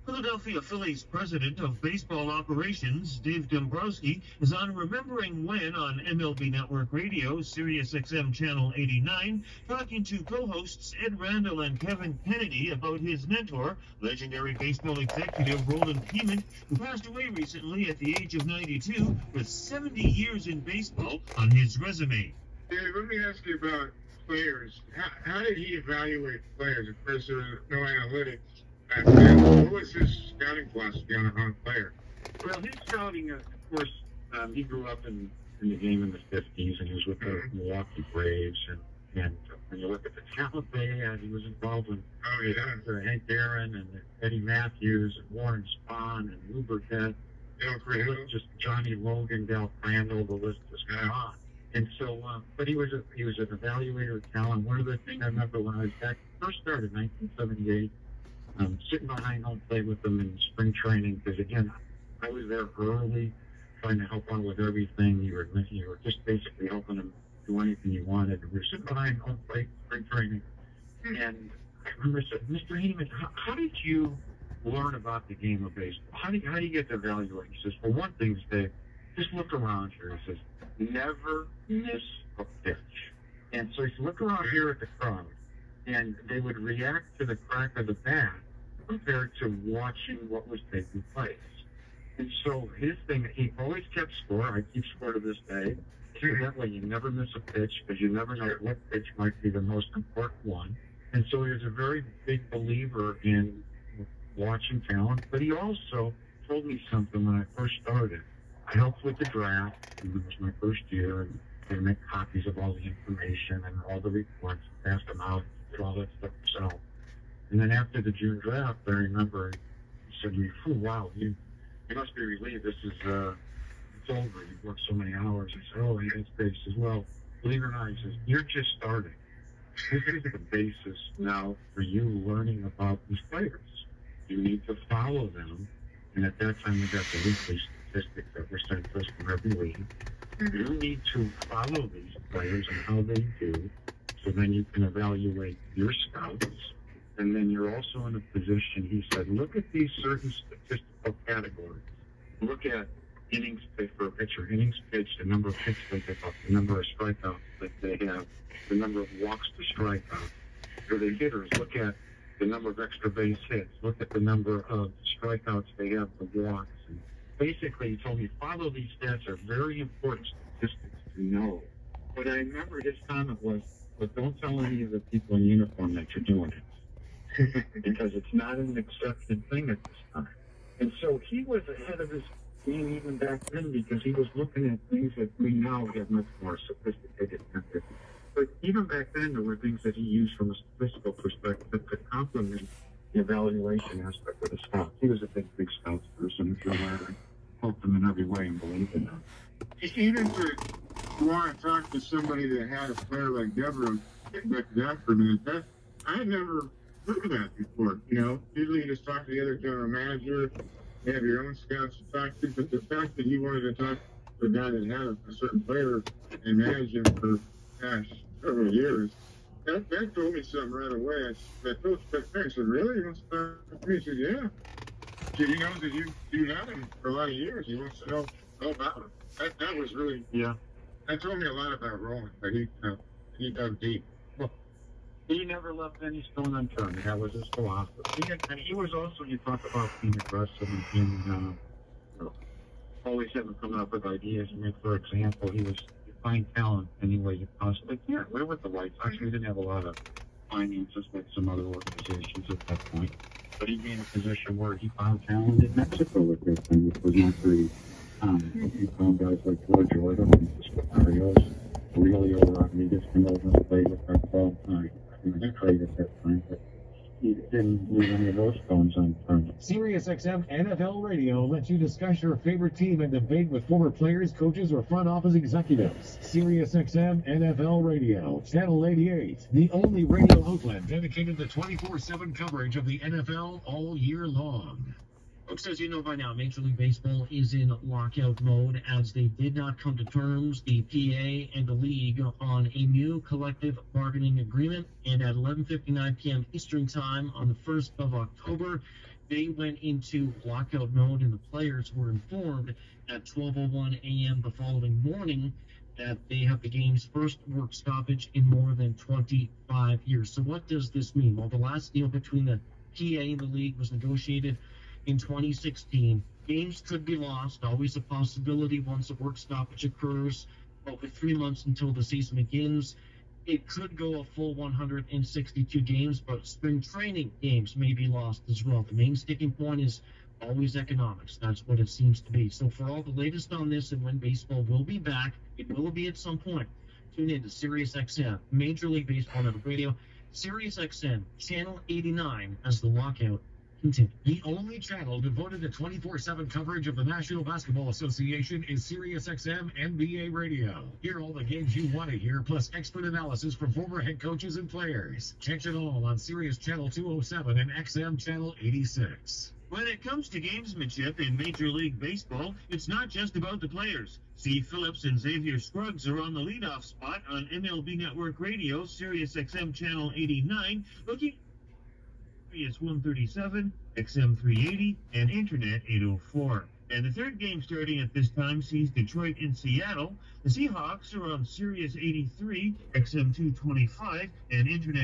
Philadelphia Phillies president of baseball operations, Dave Dombrowski, is on Remembering When on MLB Network Radio, SiriusXM Channel 89, talking to co-hosts Ed Randall and Kevin Kennedy about his mentor, legendary baseball executive Roland Keyman, who passed away recently at the age of 92 with 70 years in baseball on his resume. Dave, let me ask you about players. How did he evaluate players? Of course, there was no analytics. What was his scouting philosophy on a player? Well, his scouting, of course, he grew up in the game in the 50s, and he was with the Milwaukee Braves. And when you look at the talent they had, he was involved with Hank Aaron and Eddie Matthews and Warren Spahn and Lou Burkett, just Johnny Logan, Del Crandall, the list just went on. And so, but he was an evaluator of talent. One of the things I remember when I was first started in 1978, sitting behind home plate with them in spring training, because again, I was there early, trying to help out with everything. You were just basically helping them do anything you wanted. And we were sitting behind home plate spring training, and I remember I said, "Mr. Heyman, how did you learn about the game of baseball? How do you get to evaluate?" He says, "Well, one thing is that just look around here." He says, "Never miss a pitch." And so he said, "Look around here at the crowd." And they would react to the crack of the bat compared to watching what was taking place. And so his thing, he always kept score. I keep score to this day. So that way you never miss a pitch, because you never know what pitch might be the most important one. And so he was a very big believer in watching talent. But he also told me something when I first started. I helped with the draft, and it was my first year, and they make copies of all the information and all the reports, and passed them out, did all that stuff himself. And then after the June draft, I remember he said to me, "Wow, you must be relieved. This is, it's over. You've worked so many hours." I said, "Oh, yeah, it's great." He says, "Well, believe it or not," he says, "you're just starting. This is the basis now for you learning about these players. You need to follow them." And at that time, we got the weekly statistics that were sent to us from every league. You need to follow these players and how they do, so then you can evaluate your scouts. And then you're also in a position, he said, look at these certain statistical categories. Look at innings pitched for a pitcher, innings pitched, the number of hits they pick up, the number of strikeouts that they have, the number of walks to strikeouts. For the hitters, look at the number of extra base hits. Look at the number of strikeouts they have, the walks. And basically, he told me, follow these stats are very important statistics to know. But I remember his comment was, but don't tell any of the people in uniform that you're doing it. Because it's not an accepted thing at this time. And so he was ahead of his game even back then, because he was looking at things that we now have much more sophisticated methods. But even back then, there were things that he used from a statistical perspective that could complement the evaluation aspect of the scouts. He was a big scouts person, if you're right. I helped him in every way and believed in him. Even to want to talk to somebody that had a player like Deborah, get back to that for a minute, I had never heard of that before. Usually you just talk to the other general manager, you have your own scouts to talk to, but the fact that you wanted to talk to a guy that had a certain player and managed him for, several years, that told me something right away. I told I said, "Really? You want to talk to me?" He said, "Yeah." He knows that you had him for a lot of years. He wants to know all about him. That was really, that told me a lot about Roland, but he dug deep. He never left any stone unturned. That was his philosophy. And he was also, you talk about being aggressive and always having coming up with ideas. I mean, for example, you find talent any way you possibly can. We're with the White Sox. We didn't have a lot of finances like some other organizations at that point. But he'd be in a position where he found talent in Mexico at that time, which was not very he found guys like George Jordan and Francisco Barrios, Aurelio Rodriguez came over and played with our club. He played at that time, but he didn't leave any of those stones unturned. SiriusXM NFL Radio lets you discuss your favorite team and debate with former players, coaches, or front office executives. SiriusXM NFL Radio, Channel 88, the only radio outlet dedicated to 24/7 coverage of the NFL all year long. Folks, as you know by now, Major League Baseball is in lockout mode as they did not come to terms, the PA and the league, on a new collective bargaining agreement. And at 11:59 p.m. Eastern Time on the 1st of October, they went into lockout mode, and the players were informed at 12:01 a.m. the following morning that they have the game's first work stoppage in more than 25 years. So what does this mean? Well, the last deal between the PA and the league was negotiated in 2016. Games could be lost, always a possibility once a work stoppage occurs. But with 3 months until the season begins, it could go a full 162 games, but spring training games may be lost as well. The main sticking point is always economics. That's what it seems to be. So for all the latest on this and when baseball will be back, it will be at some point. Tune in to SiriusXM, Major League Baseball Network Radio, SiriusXM, Channel 89, as the lockout continues. The only channel devoted to 24/7 coverage of the National Basketball Association is SiriusXM NBA Radio. Hear all the games you want to hear, plus expert analysis from former head coaches and players. Catch it all on Sirius Channel 207 and XM Channel 86. When it comes to gamesmanship in Major League Baseball, it's not just about the players. Steve Phillips and Xavier Scruggs are on the leadoff spot on MLB Network Radio, SiriusXM Channel 89, looking Sirius 137, XM 380, and Internet 804. And the third game starting at this time sees Detroit and Seattle. The Seahawks are on Sirius 83, XM 225, and Internet